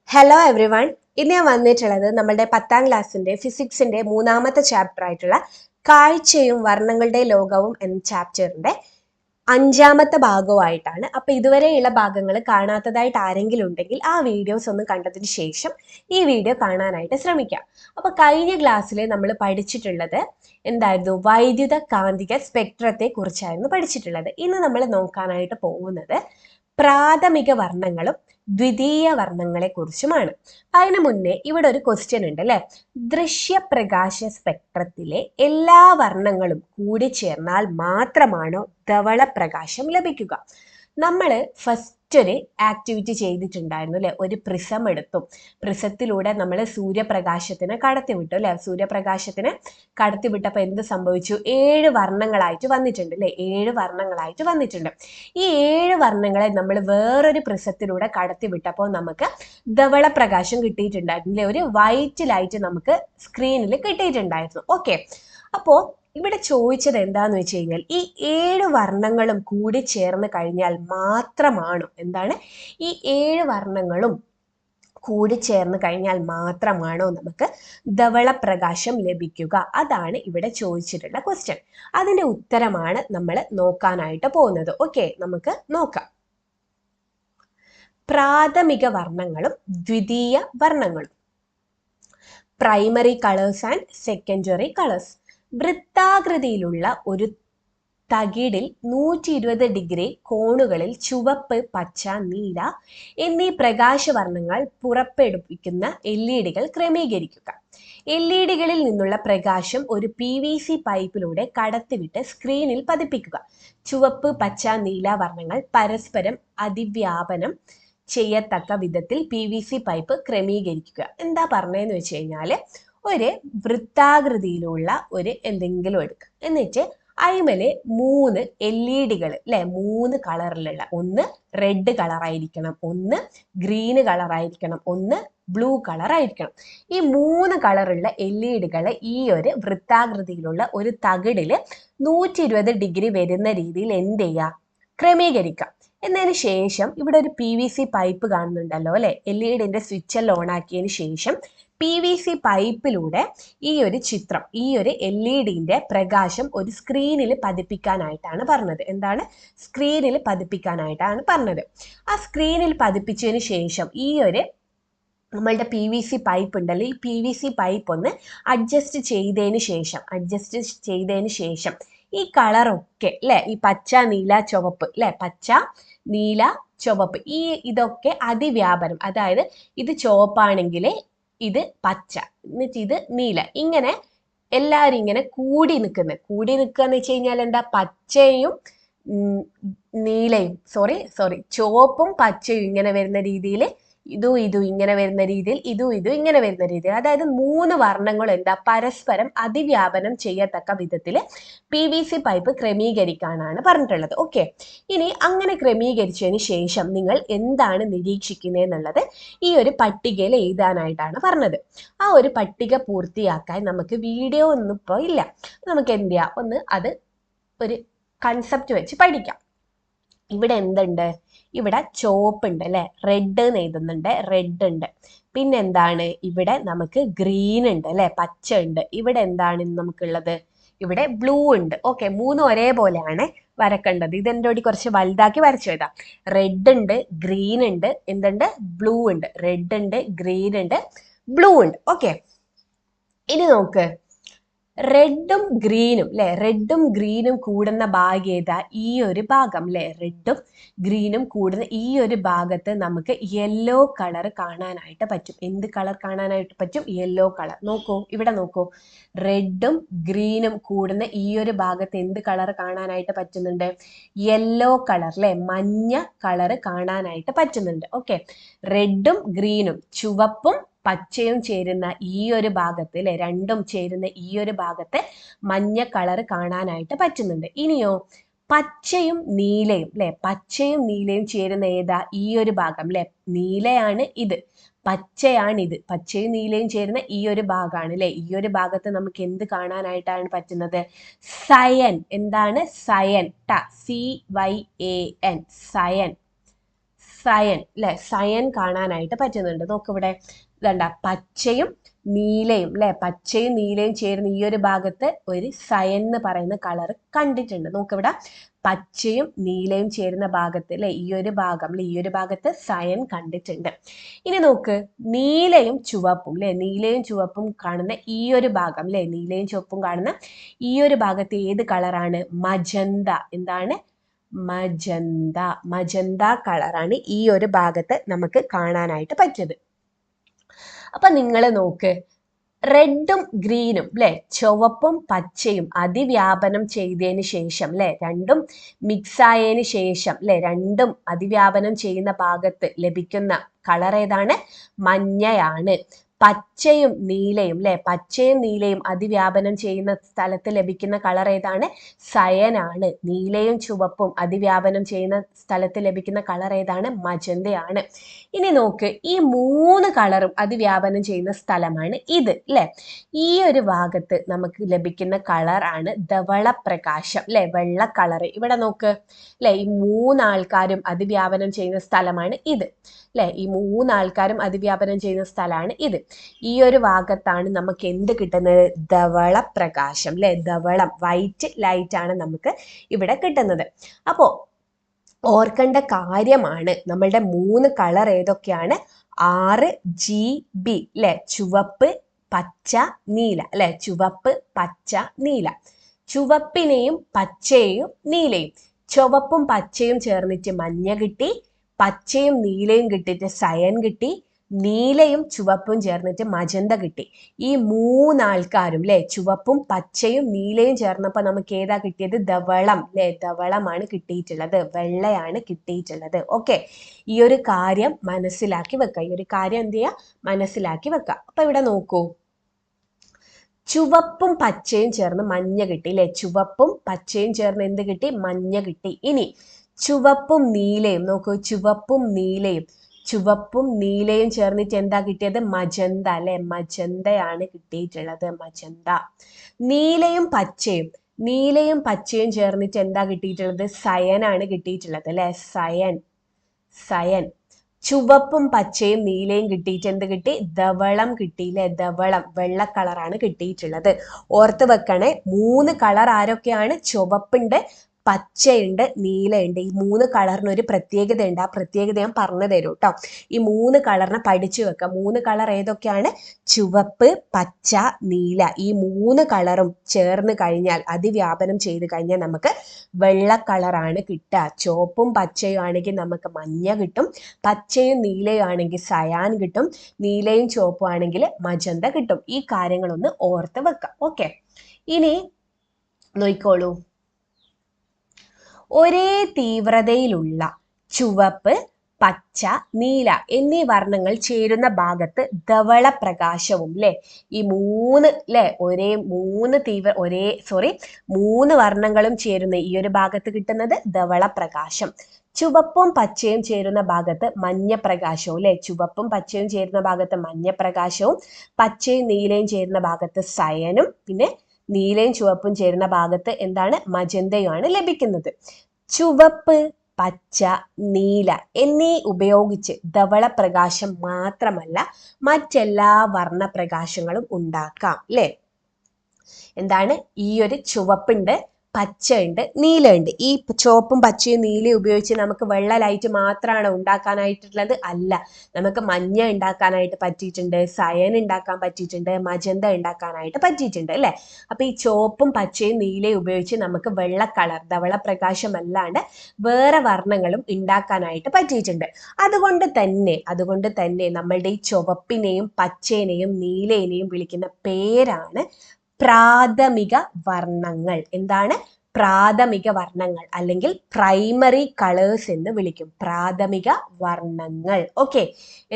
Hello every one. ഇന്ന് ഞാൻ വന്നിട്ടുള്ളത് നമ്മുടെ 10ാം ക്ലാസ്സിന്റെ ഫിസിക്സിന്റെ 3ാമത്തെ ചാപ്റ്റർ ആയിട്ടുള്ള കാഴ്ചയും വർണ്ണങ്ങളുടെ ലോകവും എന്ന ചാപ്റ്ററിന്റെ 5ാമത്തെ ഭാഗവുമായിട്ടാണ്. അപ്പൊ ഇതുവരെയുള്ള ഭാഗങ്ങൾ കാണാത്തതായിട്ട് ആരെങ്കിലും ഉണ്ടെങ്കിൽ ആ വീഡിയോസ് ഒന്ന് കണ്ടതിന് ശേഷം ഈ വീഡിയോ കാണാനായിട്ട് ശ്രമിക്കാം. അപ്പൊ കഴിഞ്ഞ ക്ലാസ്സിൽ നമ്മൾ പഠിച്ചിട്ടുള്ളത് എന്തായിരുന്നു? വൈദ്യുത കാന്തിക സ്പെക്ട്രത്തെ കുറിച്ചായിരുന്നു പഠിച്ചിട്ടുള്ളത്. ഇന്ന് നമ്മൾ നോക്കാനായിട്ട് പോകുന്നത് പ്രാഥമിക വർണ്ണങ്ങളും ദ്വിതീയ വർണ്ണങ്ങളെ കുറിച്ചുമാണ്. അതിന് മുന്നേ ഇവിടെ ഒരു ക്വസ്റ്റ്യൻ ഉണ്ട് അല്ലെ. ദൃശ്യപ്രകാശ സ്പെക്ട്രത്തിലെ എല്ലാ വർണ്ണങ്ങളും കൂടിച്ചേർന്നാൽ മാത്രമാണോ ധവള പ്രകാശം ലഭിക്കുക? നമ്മൾ ഫസ്റ്റ് ഒരു ആക്ടിവിറ്റി ചെയ്തിട്ടുണ്ടായിരുന്നു അല്ലെ. ഒരു പ്രിസം എടുത്തു. പ്രിസത്തിലൂടെ നമ്മൾ സൂര്യപ്രകാശത്തിനെ കടത്തിവിട്ടു അല്ലെ. സൂര്യപ്രകാശത്തിനെ കടത്തിവിട്ടപ്പോൾ എന്ത് സംഭവിച്ചു? 7 വർണ്ണങ്ങളായിട്ട് വന്നിട്ടുണ്ട് അല്ലെ. 7 വർണ്ണങ്ങളായിട്ട് വന്നിട്ടുണ്ട്. ഈ 7 വർണ്ണങ്ങളെ നമ്മൾ വേറൊരു പ്രിസത്തിലൂടെ കടത്തിവിട്ടപ്പോൾ നമുക്ക് ധവള പ്രകാശം കിട്ടിയിട്ടുണ്ടായിരുന്നു അല്ലെ. ഒരു വൈറ്റ് ലൈറ്റ് നമുക്ക് സ്ക്രീനിൽ കിട്ടിയിട്ടുണ്ടായിരുന്നു. ഓക്കെ, അപ്പോ ഇവിടെ ചോദിച്ചത് എന്താന്ന് വെച്ച് കഴിഞ്ഞാൽ ഈ 7 വർണ്ണങ്ങളും കൂടി ചേർന്ന് കഴിഞ്ഞാൽ മാത്രമാണോ എന്താണ് ഈ 7 വർണ്ണങ്ങളും കൂടി ചേർന്ന് കഴിഞ്ഞാൽ മാത്രമാണോ നമുക്ക് ധവള പ്രകാശം ലഭിക്കുക? അതാണ് ഇവിടെ ചോദിച്ചിട്ടുള്ള ക്വസ്റ്റ്യൻ. അതിന്റെ ഉത്തരമാണ് നമ്മൾ നോക്കാനായിട്ട് പോകുന്നത്. ഓക്കെ, നമുക്ക് നോക്കാം. പ്രാഥമിക വർണ്ണങ്ങളും ദ്വിതീയ വർണ്ണങ്ങളും. Primary colours and secondary colours. വൃത്താകൃതിയിലുള്ള ഒരു തകിടിൽ 120 ഡിഗ്രി കോണുകളിൽ ചുവപ്പ്, പച്ച, നീല എന്നീ പ്രകാശവർണ്ണങ്ങൾ പുറപ്പെടുവിക്കുന്ന LED-കൾ ക്രമീകരിക്കുക. LED-കളിൽ നിന്നുള്ള പ്രകാശം ഒരു PVC പൈപ്പിലൂടെ കടത്തിവിട്ട് സ്ക്രീനിൽ പതിപ്പിക്കുക. ചുവപ്പ്, പച്ച, നീല വർണ്ണങ്ങൾ പരസ്പരം അതിവ്യാപനം ചെയ്യത്തക്ക വിധത്തിൽ PVC പൈപ്പ് ക്രമീകരിക്കുക. എന്താ പറഞ്ഞതെന്ന് വെച്ച് കഴിഞ്ഞാൽ ഒരു വൃത്താകൃതിയിലുള്ള ഒരു എന്തെങ്കിലും എടുക്കുക. എന്നിട്ട് അയിമല് 3 LED-കൾ അല്ലെ, 3 കളറിലുള്ള, ഒന്ന് റെഡ് കളറായിരിക്കണം, ഒന്ന് ഗ്രീന് കളറായിരിക്കണം, ഒന്ന് ബ്ലൂ കളറായിരിക്കണം. ഈ 3 കളറുള്ള LED-കൾ ഈ ഒരു വൃത്താകൃതിയിലുള്ള ഒരു തകിടില് 120 ഡിഗ്രി വരുന്ന രീതിയിൽ എന്ത് ചെയ്യുക? ക്രമീകരിക്കാം. എന്നതിന് ശേഷം ഇവിടെ ഒരു PVC പൈപ്പ് കാണുന്നുണ്ടല്ലോ അല്ലെ. LED-ന്റെ സ്വിച്ച് എല്ലാം ഓൺ ആക്കിയതിന് ശേഷം PVC പൈപ്പിലൂടെ ഈ ഒരു ചിത്രം, ഈ ഒരു LED-ന്റെ പ്രകാശം ഒരു സ്ക്രീനിൽ പതിപ്പിക്കാനായിട്ടാണ് പറഞ്ഞത്. എന്താണ്? സ്ക്രീനിൽ പതിപ്പിക്കാനായിട്ടാണ് പറഞ്ഞത്. ആ സ്ക്രീനിൽ പതിപ്പിച്ചതിന് ശേഷം ഈ ഒരു നമ്മളുടെ PVC പൈപ്പ് ഉണ്ടല്ലോ, ഈ PVC പൈപ്പ് ഒന്ന് അഡ്ജസ്റ്റ് ചെയ്തതിന് ശേഷം ഈ കളറൊക്കെ അല്ലെ, ഈ പച്ച, നീല, ചുവപ്പ് അല്ലെ, പച്ച, നീല, ചുവപ്പ്, ഇതൊക്കെ അതിവ്യാപനം, അതായത് ഇത് ചുവപ്പാണെങ്കിൽ ഇത് പച്ച, എന്നിട്ട് ഇത് നീല, ഇങ്ങനെ എല്ലാവരും ഇങ്ങനെ കൂടി നിൽക്കുക എന്ന് വെച്ച് കഴിഞ്ഞാൽ എന്താ? പച്ചയും നീലയും ചുവപ്പും പച്ചയും ഇങ്ങനെ വരുന്ന രീതിയിൽ, ഇതും ഇങ്ങനെ വരുന്ന രീതിയിൽ, ഇതും ഇങ്ങനെ വരുന്ന രീതിയിൽ, അതായത് 3 വർണ്ണങ്ങൾ എന്താ? പരസ്പരം അതിവ്യാപനം ചെയ്യത്തക്ക വിധത്തിൽ PVC പൈപ്പ് ക്രമീകരിക്കാനാണ് പറഞ്ഞിട്ടുള്ളത്. ഓക്കെ, ഇനി അങ്ങനെ ക്രമീകരിച്ചതിന് ശേഷം നിങ്ങൾ എന്താണ് നിരീക്ഷിക്കുന്നത് എന്നുള്ളത് ഈ ഒരു പട്ടികയിൽ എഴുതാനായിട്ടാണ് പറഞ്ഞത്. ആ ഒരു പട്ടിക പൂർത്തിയാക്കാൻ നമുക്ക് വീഡിയോ ഒന്നും ഇപ്പോൾ ഇല്ല. നമുക്ക് എന്ത് ചെയ്യാം? ഒന്ന് അത് ഒരു കൺസെപ്റ്റ് വെച്ച് പഠിക്കാം. ഇവിടെ എന്തുണ്ട്? ഇവിടെ ചുവപ്പുണ്ട് അല്ലെ, റെഡ് എന്ന് എഴുതുന്നുണ്ട്, റെഡ് ഉണ്ട്. പിന്നെന്താണ്? ഇവിടെ നമുക്ക് ഗ്രീൻ ഉണ്ട് അല്ലെ, പച്ച ഉണ്ട്. ഇവിടെ എന്താണ് നമുക്കുള്ളത്? ഇവിടെ ബ്ലൂ ഉണ്ട്. ഓക്കെ, 3 ഒരേപോലെയാണ് വരക്കേണ്ടത്. ഇതെൻ്റെ കൂടി കുറച്ച് വലുതാക്കി വരച്ചു എഴുതാം. റെഡ് ഉണ്ട്, ഗ്രീൻ ഉണ്ട്, എന്തുണ്ട്? ബ്ലൂ ഉണ്ട്. റെഡ് ഉണ്ട്, ഗ്രീൻ ഉണ്ട്, ബ്ലൂ ഉണ്ട്. ഓക്കെ, ഇനി നോക്ക്, റെഡും ഗ്രീനും കൂടുന്ന ഭാഗം ഏതാ? ഈ ഒരു ഭാഗം അല്ലെ. റെഡും ഗ്രീനും കൂടുന്ന ഈ ഒരു ഭാഗത്ത് നമുക്ക് യെല്ലോ കളർ കാണാനായിട്ട് പറ്റും. എന്ത് കളർ കാണാനായിട്ട് പറ്റും? Yellow colour. നോക്കൂ, ഇവിടെ നോക്കൂ, റെഡും ഗ്രീനും കൂടുന്ന ഈ ഒരു ഭാഗത്ത് എന്ത് കളർ കാണാനായിട്ട് പറ്റുന്നുണ്ട്? യെല്ലോ കളർ അല്ലെ, മഞ്ഞ കളർ കാണാനായിട്ട് പറ്റുന്നുണ്ട്. ഓക്കെ, റെഡും ഗ്രീനും, ചുവപ്പും പച്ചയും ചേരുന്ന ഈ ഒരു ഭാഗത്ത് അല്ലെ, രണ്ടും ചേരുന്ന ഈ ഒരു ഭാഗത്ത് മഞ്ഞ കളർ കാണാനായിട്ട് പറ്റുന്നുണ്ട്. ഇനിയോ പച്ചയും നീലയും അല്ലെ, പച്ചയും നീലയും ചേരുന്ന ഏതാ? ഈ ഒരു ഭാഗം അല്ലെ. നീലയാണ് ഇത്, പച്ചയാണ് ഇത്. പച്ചയും നീലയും ചേരുന്ന ഈ ഒരു ഭാഗമാണ് അല്ലെ. ഈ ഒരു ഭാഗത്ത് നമുക്ക് എന്ത് കാണാനായിട്ടാണ് പറ്റുന്നത്? സയൻ. എന്താണ്? സയൻ. CYAN, സയൻ. സയൻ അല്ലെ, സയൻ കാണാനായിട്ട് പറ്റുന്നുണ്ട്. നോക്കിവിടെ ഇതണ്ട പച്ചയും നീലയും അല്ലെ, പച്ചയും നീലയും ചേർന്ന് ഈ ഒരു ഭാഗത്ത് ഒരു സയൻ എന്ന് പറയുന്ന കളർ കണ്ടിട്ടുണ്ട്. നോക്കിവിടെ പച്ചയും നീലയും ചേരുന്ന ഭാഗത്ത് അല്ലെ, ഈ ഒരു ഭാഗം അല്ലെ, ഈ ഒരു ഭാഗത്ത് സയൻ കണ്ടിട്ടുണ്ട്. ഇനി നോക്ക് നീലയും ചുവപ്പും അല്ലെ, നീലയും ചുവപ്പും കാണുന്ന ഈ ഒരു ഭാഗം അല്ലെ, നീലയും ചുവപ്പും കാണുന്ന ഈ ഒരു ഭാഗത്ത് ഏത് കളറാണ്? മജന്ത. എന്താണ്? മജന്ത. മജന്ത കളറാണ് ഈ ഒരു ഭാഗത്ത് നമുക്ക് കാണാനായിട്ട് പറ്റിയത്. അപ്പൊ നിങ്ങൾ നോക്ക്, റെഡും ഗ്രീനും അല്ലെ, ചുവപ്പും പച്ചയും അതിവ്യാപനം ചെയ്തതിന് ശേഷം അല്ലെ, രണ്ടും മിക്സ് ആയതിനു ശേഷം അല്ലെ, രണ്ടും അതിവ്യാപനം ചെയ്യുന്ന ഭാഗത്ത് ലഭിക്കുന്ന കളർ ഏതാണ്? മഞ്ഞയാണ്. പച്ചയും നീലയും അല്ലെ, പച്ചയും നീലയും അതിവ്യാപനം ചെയ്യുന്ന സ്ഥലത്ത് ലഭിക്കുന്ന കളർ ഏതാണ്? സയനാണ്. നീലയും ചുവപ്പും അതിവ്യാപനം ചെയ്യുന്ന സ്ഥലത്ത് ലഭിക്കുന്ന കളർ ഏതാണ്? മജന്തയാണ്. ഇനി നോക്ക്, ഈ 3 കളറും അതിവ്യാപനം ചെയ്യുന്ന സ്ഥലമാണ് ഇത് അല്ലെ. ഈ ഒരു ഭാഗത്ത് നമുക്ക് ലഭിക്കുന്ന കളർ ആണ് ധവളപ്രകാശം അല്ലെ, വെള്ള കളർ. ഇവിടെ നോക്ക് അല്ലെ, ഈ 3 ആൾക്കാരും അതിവ്യാപനം ചെയ്യുന്ന സ്ഥലമാണ് ഇത് അല്ലെ, ഈ 3 ആൾക്കാരും അതിവ്യാപനം ചെയ്യുന്ന സ്ഥലമാണ് ഇത്. ഈ ഒരു ഭാഗത്താണ് നമുക്ക് എന്ത് കിട്ടുന്നത്? ധവളപ്രകാശം അല്ലെ, ധവളം, വൈറ്റ് ലൈറ്റ് ആണ് നമുക്ക് ഇവിടെ കിട്ടുന്നത്. അപ്പോ ഓർക്കേണ്ട കാര്യമാണ് നമ്മളുടെ 3 കളർ ഏതൊക്കെയാണ്? RGB അല്ലെ, ചുവപ്പ് പച്ച നീല അല്ലെ, ചുവപ്പ് പച്ച നീല. ചുവപ്പിനെയും പച്ചയെയും നീലയും, ചുവപ്പും പച്ചയും ചേർന്നിട്ട് മഞ്ഞ കിട്ടി, പച്ചയും നീലയും കിട്ടിയിട്ട് സയൻ കിട്ടി, നീലയും ചുവപ്പും ചേർന്നിട്ട് മജന്ത കിട്ടി. ഈ 3 ആൾക്കാരും അല്ലെ, ചുവപ്പും പച്ചയും നീലയും ചേർന്നപ്പോൾ നമുക്ക് ഏതാ കിട്ടിയത്? ധവളം അല്ലെ, ധവളമാണ് കിട്ടിയിട്ടുള്ളത്, വെള്ളയാണ് കിട്ടിയിട്ടുള്ളത്. ഓക്കെ, ഈ ഒരു കാര്യം മനസ്സിലാക്കി വെക്കുക, ഈ ഒരു കാര്യം എന്ത് ചെയ്യുക? മനസ്സിലാക്കി വെക്കുക. അപ്പൊ ഇവിടെ നോക്കൂ, ചുവപ്പും പച്ചയും ചേർന്ന് മഞ്ഞ കിട്ടി അല്ലെ, ചുവപ്പും പച്ചയും ചേർന്ന് എന്ത് കിട്ടി? മഞ്ഞ കിട്ടി. ഇനി ചുവപ്പും നീലയും നോക്കൂ, ചുവപ്പും നീലയും, ചുവപ്പും നീലയും ചേർന്നിട്ട് എന്താ കിട്ടിയത്? മജന്ത അല്ലെ, മജന്തയാണ് കിട്ടിയിട്ടുള്ളത്, മജന്ത. നീലയും പച്ചയും, നീലയും പച്ചയും ചേർന്നിട്ട് എന്താ കിട്ടിയിട്ടുള്ളത്? സയനാണ് കിട്ടിയിട്ടുള്ളത് അല്ലെ, സയൻ, സയൻ. ചുവപ്പും പച്ചയും നീലയും കിട്ടിയിട്ട് എന്ത് കിട്ടി? ധവളം കിട്ടിയില്ലേ, ധവളം, വെള്ള കളറാണ് കിട്ടിയിട്ടുള്ളത്. ഓർത്ത് വെക്കണേ, 3 കളർ ആരൊക്കെയാണ്? ചുവപ്പുണ്ട്, പച്ചയുണ്ട്, നീലയുണ്ട്. ഈ 3 കളറിന് ഒരു പ്രത്യേകത ഉണ്ട്, ആ പ്രത്യേകത ഞാൻ പറഞ്ഞു തരും കേട്ടോ. ഈ 3 കളറിനെ പഠിച്ചു വെക്കാം. 3 കളർ ഏതൊക്കെയാണ്? ചുവപ്പ് പച്ച നീല. ഈ 3 കളറും ചേർന്ന് കഴിഞ്ഞാൽ, അതിവ്യാപനം ചെയ്ത് കഴിഞ്ഞാൽ നമുക്ക് വെള്ള കളറാണ് കിട്ടുക. ചുവപ്പും പച്ചയും ആണെങ്കിൽ നമുക്ക് മഞ്ഞ കിട്ടും, പച്ചയും നീലയും ആണെങ്കിൽ സയാൻ കിട്ടും, നീലയും ചുവപ്പും ആണെങ്കിൽ മജന്ത കിട്ടും. ഈ കാര്യങ്ങളൊന്ന് ഓർത്ത് വെക്കാം. ഓക്കെ, ഇനി നോക്കിക്കോളൂ, ഒരേ തീവ്രതയിലുള്ള ചുവപ്പ് പച്ച നീല എന്നീ വർണ്ണങ്ങൾ ചേരുന്ന ഭാഗത്ത് ധവളപ്രകാശവും അല്ലെ, ഈ 3 അല്ലെ, മൂന്ന് വർണ്ണങ്ങളും ചേരുന്ന ഈ ഒരു ഭാഗത്ത് കിട്ടുന്നത് ധവളപ്രകാശം. ചുവപ്പും പച്ചയും ചേരുന്ന ഭാഗത്ത് മഞ്ഞപ്രകാശവും അല്ലെ, ചുവപ്പും പച്ചയും ചേരുന്ന ഭാഗത്ത് മഞ്ഞപ്രകാശവും, പച്ചയും നീലയും ചേരുന്ന ഭാഗത്ത് സയനും, പിന്നെ നീലയും ചുവപ്പും ചേരുന്ന ഭാഗത്ത് എന്താണ്? മജന്തയുമാണ് ലഭിക്കുന്നത്. ചുവപ്പ് പച്ച നീല എന്നീ ഉപയോഗിച്ച് ധവളപ്രകാശം മാത്രമല്ല മറ്റെല്ലാ വർണ്ണപ്രകാശങ്ങളും ഉണ്ടാക്കാം അല്ലെ. എന്താണ്? ഈ ഒരു ചുവപ്പുണ്ട്, പച്ചയുണ്ട്, നീലയുണ്ട്. ഈ ചുവപ്പും പച്ചയും നീലയും ഉപയോഗിച്ച് നമുക്ക് വെള്ള ലൈറ്റ് മാത്രമാണ് ഉണ്ടാക്കാനായിട്ടുള്ളത്? അല്ല, നമുക്ക് മഞ്ഞ ഉണ്ടാക്കാനായിട്ട് പറ്റിയിട്ടുണ്ട്, സയൻ ഉണ്ടാക്കാൻ പറ്റിയിട്ടുണ്ട്, മജന്ത ഉണ്ടാക്കാനായിട്ട് പറ്റിയിട്ടുണ്ട് അല്ലെ. അപ്പൊ ഈ ചുവപ്പും പച്ചയും നീലയും ഉപയോഗിച്ച് നമുക്ക് വെള്ള കളർ, ധവളപ്രകാശം അല്ലാണ്ട് വേറെ വർണ്ണങ്ങളും ഉണ്ടാക്കാനായിട്ട് പറ്റിയിട്ടുണ്ട്. അതുകൊണ്ട് തന്നെ നമ്മളുടെ ഈ ചുവപ്പിനെയും പച്ചേനെയും നീലയിനെയും വിളിക്കുന്ന പേരാണ് പ്രാഥമിക വർണ്ണങ്ങൾ. എന്താണ്? പ്രാഥമിക വർണ്ണങ്ങൾ, അല്ലെങ്കിൽ പ്രൈമറി കളേഴ്സ് എന്ന് വിളിക്കും. പ്രാഥമിക വർണ്ണങ്ങൾ. ഓക്കെ,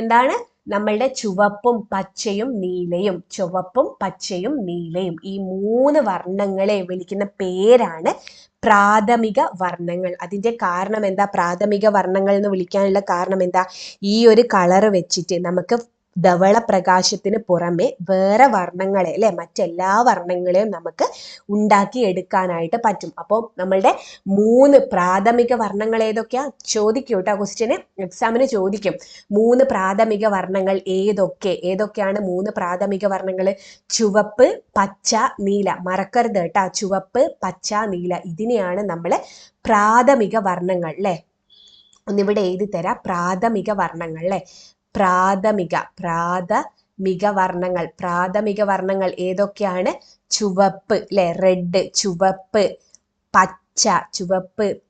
എന്താണ്? നമ്മളുടെ ചുവപ്പും പച്ചയും നീലയും, ചുവപ്പും പച്ചയും നീലയും, ഈ 3 വർണ്ണങ്ങളെ വിളിക്കുന്ന പേരാണ് പ്രാഥമിക വർണ്ണങ്ങൾ. അതിന്റെ കാരണം എന്താ? പ്രാഥമിക വർണ്ണങ്ങൾ എന്ന് വിളിക്കാനുള്ള കാരണം എന്താ? ഈ ഒരു കളർ വെച്ചിട്ട് നമുക്ക് ധവള പ്രകാശത്തിന് പുറമെ വേറെ വർണ്ണങ്ങളെ അല്ലെ മറ്റെല്ലാ വർണ്ണങ്ങളെയും നമുക്ക് ഉണ്ടാക്കി എടുക്കാനായിട്ട് പറ്റും. അപ്പോൾ നമ്മളുടെ 3 പ്രാഥമിക വർണ്ണങ്ങൾ ഏതൊക്കെയാ ചോദിക്കും കേട്ടോ, ക്വസ്റ്റ്യന് എക്സാമിന് ചോദിക്കും. 3 പ്രാഥമിക വർണ്ണങ്ങൾ ഏതൊക്കെയാണ് 3 പ്രാഥമിക വർണ്ണങ്ങൾ? ചുവപ്പ്, പച്ച, നീല. മറക്കരുത് കേട്ടോ, ചുവപ്പ്, പച്ച, നീല. ഇതിനെയാണ് നമ്മൾ പ്രാഥമിക വർണ്ണങ്ങൾ അല്ലെ. ഒന്നിവിടെ എഴുതി തരാം, പ്രാഥമിക വർണ്ണങ്ങൾ അല്ലെ. പ്രാഥമിക വർണ്ണങ്ങൾ ഏതൊക്കെയാണ്? ചുവപ്പ് അല്ലെ, റെഡ്, ചുവപ്പ്,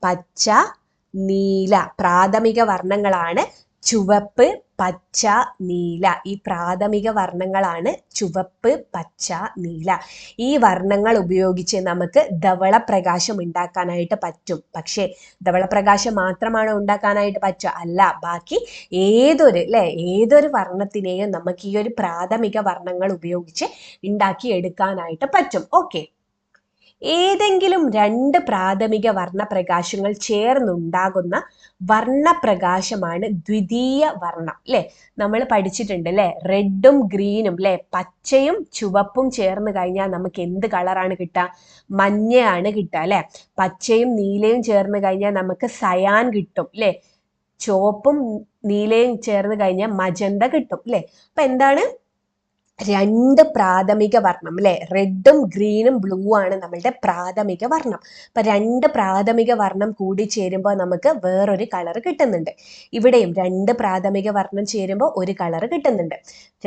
പച്ച, നീല. പ്രാഥമിക വർണ്ണങ്ങളാണ് ചുവപ്പ്, പച്ച, നീല. ഈ പ്രാഥമിക വർണ്ണങ്ങളാണ് ചുവപ്പ്, പച്ച, നീല. ഈ വർണ്ണങ്ങൾ ഉപയോഗിച്ച് നമുക്ക് ധവളപ്രകാശം ഉണ്ടാക്കാനായിട്ട് പറ്റും. പക്ഷേ ധവളപ്രകാശം മാത്രമാണോ ഉണ്ടാക്കാനായിട്ട് പറ്റുക? അല്ല, ബാക്കി ഏതൊരു വർണ്ണത്തിനെയും നമുക്ക് ഈ ഒരു പ്രാഥമിക വർണ്ണങ്ങൾ ഉപയോഗിച്ച് ഉണ്ടാക്കി എടുക്കാനായിട്ട് പറ്റും. ഓക്കെ, ഏതെങ്കിലും 2 പ്രാഥമിക വർണ്ണപ്രകാശങ്ങൾ ചേർന്നുണ്ടാകുന്ന വർണ്ണപ്രകാശമാണ് ദ്വിതീയ വർണ്ണം അല്ലെ. നമ്മൾ പഠിച്ചിട്ടുണ്ട് അല്ലെ, റെഡും ഗ്രീനും അല്ലെ, പച്ചയും ചുവപ്പും ചേർന്ന് കഴിഞ്ഞാൽ നമുക്ക് എന്ത് കളറാണ് കിട്ടുക? മഞ്ഞയാണ് കിട്ടുക അല്ലെ. പച്ചയും നീലയും ചേർന്ന് കഴിഞ്ഞാൽ നമുക്ക് സയാൻ കിട്ടും അല്ലെ. ചുവപ്പും നീലയും ചേർന്ന് കഴിഞ്ഞാൽ മജന്ത കിട്ടും അല്ലെ. അപ്പൊ എന്താണ്? 2 പ്രാഥമിക വർണ്ണം അല്ലെ, റെഡും ഗ്രീനും ബ്ലൂ ആണ് നമ്മളുടെ പ്രാഥമിക വർണ്ണം. അപ്പൊ 2 പ്രാഥമിക വർണ്ണം കൂടി ചേരുമ്പോൾ നമുക്ക് വേറൊരു കളർ കിട്ടുന്നുണ്ട്. ഇവിടെയും 2 പ്രാഥമിക വർണ്ണം ചേരുമ്പോൾ ഒരു കളർ കിട്ടുന്നുണ്ട്.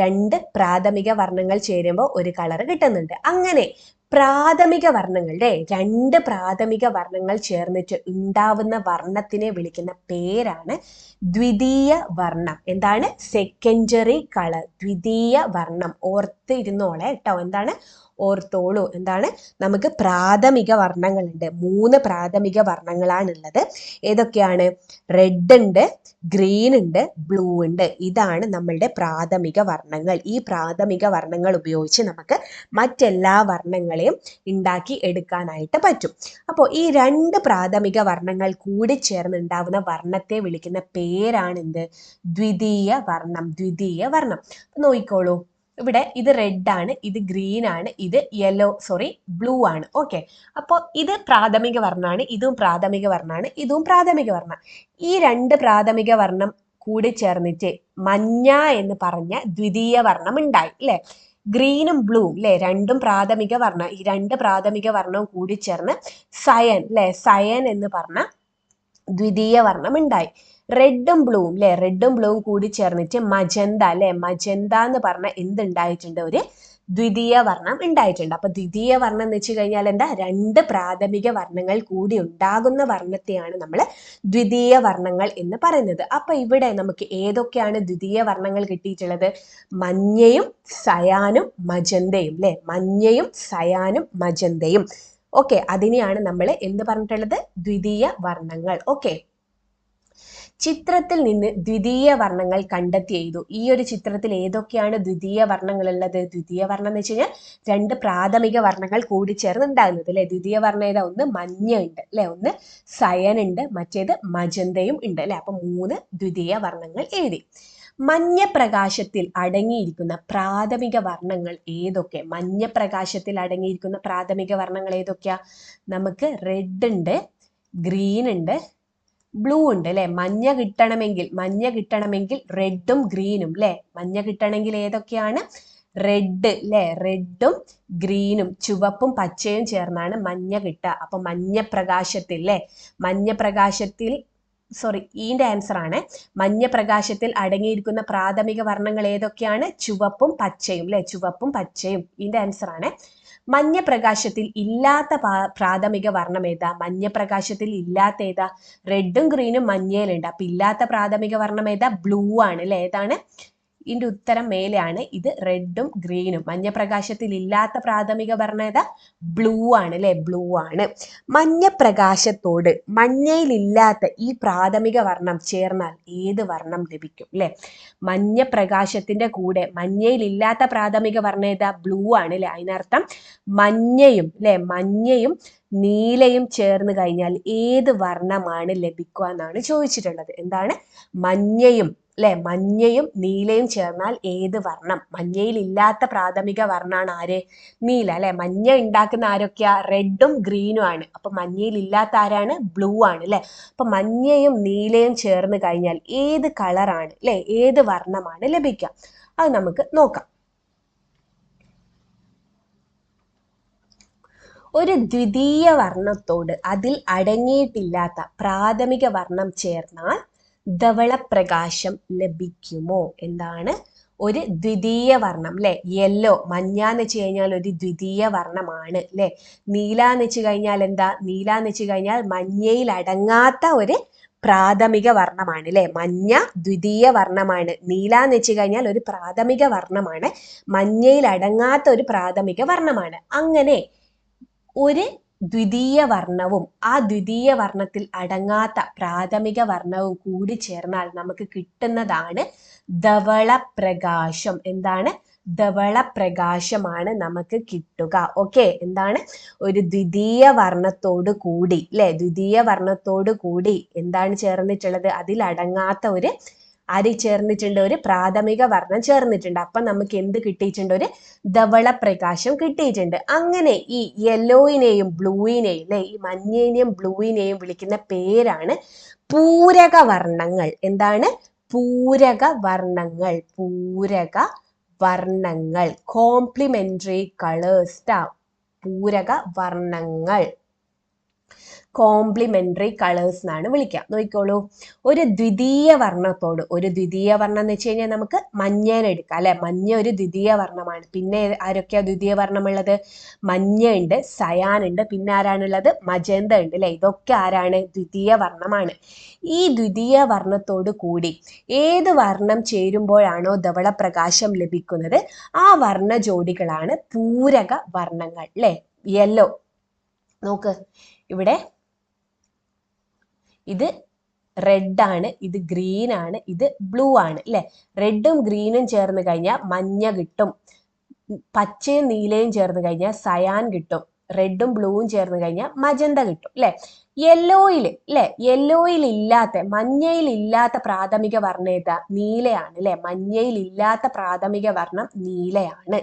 2 പ്രാഥമിക വർണ്ണങ്ങൾ ചേരുമ്പോൾ ഒരു കളർ കിട്ടുന്നുണ്ട്. അങ്ങനെ പ്രാഥമിക വർണ്ണങ്ങളുടെ 2 പ്രാഥമിക വർണ്ണങ്ങൾ ചേർന്നിട്ട് ഉണ്ടാവുന്ന വർണ്ണത്തിനെ വിളിക്കുന്ന പേരാണ് ദ്വിതീയ വർണ്ണം. എന്താണ്? സെക്കൻഡറി കളർ, ദ്വിതീയ വർണ്ണം. ഓർത്തിരുന്നോളെ കേട്ടോ, എന്താണ്? ഓർത്തോളൂ. എന്താണ്? നമുക്ക് പ്രാഥമിക വർണ്ണങ്ങളുണ്ട്, 3 പ്രാഥമിക വർണ്ണങ്ങളാണുള്ളത്. ഏതൊക്കെയാണ്? റെഡ് ഉണ്ട്, ഗ്രീൻ ഉണ്ട്, ബ്ലൂ ഉണ്ട്. ഇതാണ് നമ്മളുടെ പ്രാഥമിക വർണ്ണങ്ങൾ. ഈ പ്രാഥമിക വർണ്ണങ്ങൾ ഉപയോഗിച്ച് നമുക്ക് മറ്റെല്ലാ വർണ്ണങ്ങളെയും ഉണ്ടാക്കി എടുക്കാനായിട്ട് പറ്റും. അപ്പോൾ ഈ 2 പ്രാഥമിക വർണ്ണങ്ങൾ കൂടി ചേർന്നുണ്ടാവുന്ന വർണ്ണത്തെ വിളിക്കുന്ന പേരാണ് എന്ത്? ദ്വിതീയ വർണ്ണം. ദ്വിതീയ വർണ്ണം. നോക്കിക്കോളൂ, ഇവിടെ ഇത് റെഡ് ആണ്, ഇത് ഗ്രീൻ ആണ്, ഇത് ബ്ലൂ ആണ്. ഓക്കെ, അപ്പോൾ ഇത് പ്രാഥമിക വർണ്ണമാണ്, ഇതും പ്രാഥമിക വർണ്ണമാണ്, ഇതും പ്രാഥമിക വർണ്ണം. ഈ 2 പ്രാഥമിക വർണ്ണം കൂടി ചേർന്നിട്ട് മഞ്ഞ എന്ന് പറഞ്ഞ ദ്വിതീയ വർണ്ണം ഉണ്ടായി അല്ലെ. ഗ്രീനും ബ്ലൂവും അല്ലെ, രണ്ടും പ്രാഥമിക വർണ്ണം. ഈ 2 പ്രാഥമിക വർണ്ണവും കൂടി ചേർന്ന് സയൻ അല്ലെ, സയൻ എന്ന് പറഞ്ഞ ദ്വിതീയ വർണ്ണം ഉണ്ടായി. റെഡും ബ്ലൂവും അല്ലെ, റെഡും ബ്ലൂവും കൂടി ചേർന്നിട്ട് മജന്ത അല്ലെ, മജന്ത എന്ന് പറഞ്ഞ എന്തുണ്ടായിട്ടുണ്ട്? ഒരു ദ്വിതീയ വർണ്ണം ഉണ്ടായിട്ടുണ്ട്. അപ്പൊ ദ്വിതീയ വർണ്ണം എന്ന് വെച്ച് കഴിഞ്ഞാൽ എന്താ? 2 പ്രാഥമിക വർണ്ണങ്ങൾ കൂടി ഉണ്ടാകുന്ന വർണ്ണത്തെയാണ് നമ്മൾ ദ്വിതീയ വർണ്ണങ്ങൾ എന്ന് പറയുന്നത്. അപ്പൊ ഇവിടെ നമുക്ക് ഏതൊക്കെയാണ് ദ്വിതീയ വർണ്ണങ്ങൾ കിട്ടിയിട്ടുള്ളത്? മഞ്ഞയും സയാനും മജന്തയും അല്ലെ, മഞ്ഞയും സയാനും മജന്തയും. ഓക്കെ, അതിനെയാണ് നമ്മൾ എന്ത് പറഞ്ഞിട്ടുള്ളത്? ദ്വിതീയ വർണ്ണങ്ങൾ. ഓക്കെ, ചിത്രത്തിൽ നിന്ന് ദ്വിതീയ വർണ്ണങ്ങൾ കണ്ടെത്തി എഴുതൂ. ഈ ഒരു ചിത്രത്തിൽ ഏതൊക്കെയാണ് ദ്വിതീയ വർണ്ണങ്ങൾ ഉള്ളത്? ദ്വിതീയ വർണ്ണം എന്ന് വെച്ച് കഴിഞ്ഞാൽ 2 പ്രാഥമിക വർണ്ണങ്ങൾ കൂടി ചേർന്ന് ഉണ്ടാകുന്നത് അല്ലെ. ദ്വിതീയ വർണ്ണം ഏതാ? ഒന്ന് മഞ്ഞ ഉണ്ട് അല്ലെ, ഒന്ന് സയൻ ഉണ്ട്, മറ്റേത് മജന്തയും ഉണ്ട് അല്ലെ. അപ്പൊ 3 ദ്വിതീയ വർണ്ണങ്ങൾ എഴുതി. മഞ്ഞപ്രകാശത്തിൽ അടങ്ങിയിരിക്കുന്ന പ്രാഥമിക വർണ്ണങ്ങൾ ഏതൊക്കെ? മഞ്ഞപ്രകാശത്തിൽ അടങ്ങിയിരിക്കുന്ന പ്രാഥമിക വർണ്ണങ്ങൾ ഏതൊക്കെയാ? നമുക്ക് റെഡ് ഉണ്ട്, ഗ്രീൻ ഉണ്ട്, ബ്ലൂ ഉണ്ട് അല്ലെ. മഞ്ഞ കിട്ടണമെങ്കിൽ റെഡും ഗ്രീനും അല്ലെ. മഞ്ഞ കിട്ടണമെങ്കിൽ ഏതൊക്കെയാണ്? റെഡ് അല്ലെ, റെഡും ഗ്രീനും ചുവപ്പും പച്ചയും ചേർന്നാണ് മഞ്ഞ കിട്ടുക. അപ്പൊ മഞ്ഞപ്രകാശത്തിൽ അല്ലെ, ഇതിന്റെ ആൻസർ ആണ്. മഞ്ഞപ്രകാശത്തിൽ അടങ്ങിയിരിക്കുന്ന പ്രാഥമിക വർണ്ണങ്ങൾ ഏതൊക്കെയാണ്? ചുവപ്പും പച്ചയും അല്ലെ, ചുവപ്പും പച്ചയും ഇതിന്റെ ആൻസർ ആണ്. മഞ്ഞപ്രകാശത്തിൽ ഇല്ലാത്ത പ്രാഥമിക വർണ്ണം ഏതാ? മഞ്ഞപ്രകാശത്തിൽ ഇല്ലാത്ത ഏതാ? റെഡും ഗ്രീനും മഞ്ഞയിലുണ്ട്. അപ്പൊ ഇല്ലാത്ത പ്രാഥമിക വർണ്ണം ഏതാ? ബ്ലൂ ആണ് അല്ലെ. ഏതാണ്? ഇതിന്റെ ഉത്തരം മേലെയാണ്. ഇത് റെഡും ഗ്രീനും. മഞ്ഞപ്രകാശത്തിൽ ഇല്ലാത്ത പ്രാഥമിക വർണ്ണം ഏതാ? ബ്ലൂ ആണ് അല്ലെ, ബ്ലൂ ആണ്. മഞ്ഞപ്രകാശത്തോട് മഞ്ഞയിലില്ലാത്ത ഈ പ്രാഥമിക വർണ്ണം ചേർന്നാൽ ഏത് വർണ്ണം ലഭിക്കും അല്ലെ. മഞ്ഞപ്രകാശത്തിന്റെ കൂടെ മഞ്ഞയിലില്ലാത്ത പ്രാഥമിക വർണ്ണം ഏതാ? ബ്ലൂ ആണ് അല്ലെ. അതിനർത്ഥം മഞ്ഞയും അല്ലെ, മഞ്ഞയും നീലയും ചേർന്ന് കഴിഞ്ഞാൽ ഏത് വർണ്ണമാണ് ലഭിക്കുക എന്നാണ് ചോദിച്ചിട്ടുള്ളത്. എന്താണ്? മഞ്ഞയും അല്ലെ മഞ്ഞയും നീലയും ചേർന്നാൽ ഏത് വർണ്ണം? മഞ്ഞയിൽ ഇല്ലാത്ത പ്രാഥമിക വർണ്ണമാണ് ആര്? നീല അല്ലെ. മഞ്ഞ ഉണ്ടാക്കുന്ന ആരൊക്കെയാ? റെഡും ഗ്രീനും ആണ്. അപ്പൊ മഞ്ഞയിൽ ഇല്ലാത്ത ആരാണ്? ബ്ലൂ ആണ് അല്ലെ. അപ്പൊ മഞ്ഞയും നീലയും ചേർന്ന് കഴിഞ്ഞാൽ ഏത് കളറാണ് അല്ലെ, ഏത് വർണ്ണമാണ് ലഭിക്കുക? അത് നമുക്ക് നോക്കാം. ഒരു ദ്വിതീയ വർണ്ണത്തോട് അതിൽ അടങ്ങിയിട്ടില്ലാത്ത പ്രാഥമിക വർണ്ണം ചേർന്നാൽ ധവളപ്രകാശം ലഭിക്കുമോ? എന്താണ്? ഒരു ദ്വിതീയ വർണ്ണം അല്ലെ. യെല്ലോ, മഞ്ഞ എന്ന് വെച്ച് കഴിഞ്ഞാൽ ഒരു ദ്വിതീയ വർണ്ണമാണ് അല്ലെ. നീല എന്ന് വെച്ച് കഴിഞ്ഞാൽ എന്താ? നീല എന്ന് വെച്ച് കഴിഞ്ഞാൽ മഞ്ഞയിൽ അടങ്ങാത്ത ഒരു പ്രാഥമിക വർണ്ണമാണ് അല്ലെ. മഞ്ഞ ദ്വിതീയ വർണ്ണമാണ്. നീല എന്ന് വെച്ച് കഴിഞ്ഞാൽ ഒരു പ്രാഥമിക വർണ്ണമാണ്, മഞ്ഞയിൽ അടങ്ങാത്ത ഒരു പ്രാഥമിക വർണ്ണമാണ്. അങ്ങനെ ഒരു ദ്വിതീയ വർണ്ണവും ആ ദ്വിതീയ വർണ്ണത്തിൽ അടങ്ങാത്ത പ്രാഥമിക വർണ്ണവും കൂടി ചേർന്നാൽ നമുക്ക് കിട്ടുന്നതാണ് ധവളപ്രകാശം. എന്താണ്? ധവളപ്രകാശമാണ് നമുക്ക് കിട്ടുക. ഓക്കെ, എന്താണ്? ഒരു ദ്വിതീയ വർണ്ണത്തോട് കൂടി അല്ലെ, ദ്വിതീയ വർണ്ണത്തോട് കൂടി എന്താണ് ചേർന്നിട്ടുള്ളത്? അതിൽ അടങ്ങാത്ത ഒരു ആര് ചേർന്നിട്ടുണ്ട്? ഒരു പ്രാഥമിക വർണ്ണം ചേർന്നിട്ടുണ്ട്. അപ്പൊ നമുക്ക് എന്ത് കിട്ടിയിട്ടുണ്ട്? ഒരു ധവളപ്രകാശം കിട്ടിയിട്ടുണ്ട്. അങ്ങനെ ഈ യെല്ലോയിനെയും ബ്ലൂവിനെയും അല്ലെ, ഈ മഞ്ഞേനെയും ബ്ലൂവിനെയും വിളിക്കുന്ന പേരാണ് പൂരക വർണ്ണങ്ങൾ. എന്താണ്? പൂരക വർണ്ണങ്ങൾ. പൂരക വർണ്ണങ്ങൾ, കോംപ്ലിമെന്ററി കളേഴ്സ്. പൂരക വർണ്ണങ്ങൾ, കോംപ്ലിമെന്ററി കളേഴ്സ് എന്നാണ് വിളിക്കുക. നോക്കിക്കോളൂ, ഒരു ദ്വിതീയ വർണ്ണത്തോട്, ഒരു ദ്വിതീയ വർണ്ണം എന്ന് വെച്ച് കഴിഞ്ഞാൽ നമുക്ക് മഞ്ഞേനെ എടുക്കാം അല്ലെ. മഞ്ഞ ഒരു ദ്വിതീയ വർണ്ണമാണ്. പിന്നെ ആരൊക്കെയാ ദ്വിതീയ വർണ്ണമുള്ളത്? മഞ്ഞ ഉണ്ട്, സയാൻ ഉണ്ട്, പിന്നെ ആരാണുള്ളത്? മജന്ത ഉണ്ട് അല്ലെ. ഇതൊക്കെ ആരാണ്? ദ്വിതീയ വർണ്ണമാണ്. ഈ ദ്വിതീയ വർണ്ണത്തോട് കൂടി ഏത് വർണ്ണം ചേരുമ്പോഴാണോ ധവളപ്രകാശം ലഭിക്കുന്നത് ആ വർണ്ണ ജോഡികളാണ് പൂരക വർണ്ണങ്ങൾ അല്ലെ. യെല്ലോ നോക്ക്, ഇവിടെ ഇത് റെഡ് ആണ്, ഇത് ഗ്രീൻ ആണ്, ഇത് ബ്ലൂ ആണ് അല്ലെ. റെഡും ഗ്രീനും ചേർന്ന് കഴിഞ്ഞാൽ മഞ്ഞ കിട്ടും. പച്ചയും നീലയും ചേർന്ന് കഴിഞ്ഞാൽ സയാൻ കിട്ടും. റെഡും ബ്ലൂവും ചേർന്ന് കഴിഞ്ഞാൽ മജന്ത കിട്ടും അല്ലെ. യെല്ലോയിൽ അല്ലെ, യെല്ലോയിൽ ഇല്ലാത്ത, മഞ്ഞയിൽ ഇല്ലാത്ത പ്രാഥമിക വർണ്ണം ഏതാ? നീലയാണ് അല്ലെ. മഞ്ഞയിൽ ഇല്ലാത്ത പ്രാഥമിക വർണ്ണം നീലയാണ്.